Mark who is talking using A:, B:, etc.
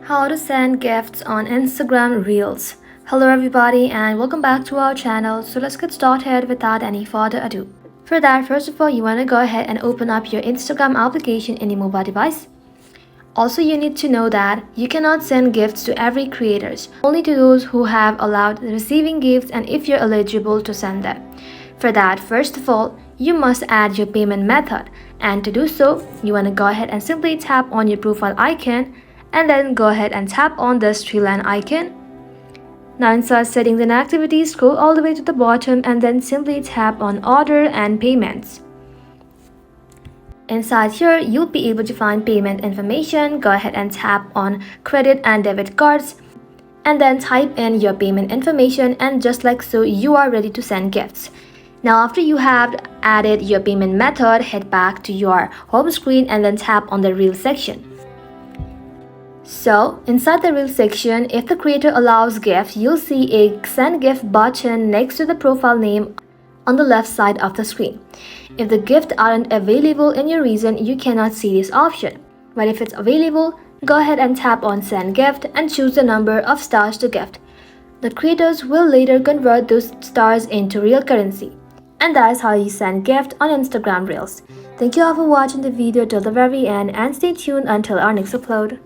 A: How to send gifts on Instagram Reels. Hello everybody and welcome back to our channel. So let's get started without any further ado. For that, first of all, you want to go ahead and open up your Instagram application in your mobile device. Also, you need to know that you cannot send gifts to every creators, only to those who have allowed receiving gifts and if you're eligible to send them. For that, first of all, you must add your payment method, and to do so, you want to go ahead and simply tap on your profile icon and then go ahead and tap on this three line icon. Now inside settings and activities, scroll all the way to the bottom and then simply tap on order and payments. Inside here, you'll be able to find payment information. Go ahead and tap on credit and debit cards and then type in your payment information, and just like so, you are ready to send gifts. Now after you have added your payment method, head back to your home screen and then tap on the Reel section. So inside the Reel section, if the creator allows gift, you'll see a send gift button next to the profile name on the left side of the screen. If the gift aren't available in your region, you cannot see this option. But if it's available, go ahead and tap on send gift and choose the number of stars to gift. The creators will later convert those stars into real currency. And that is how you send gift on Instagram Reels. Thank you all for watching the video till the very end and stay tuned until our next upload.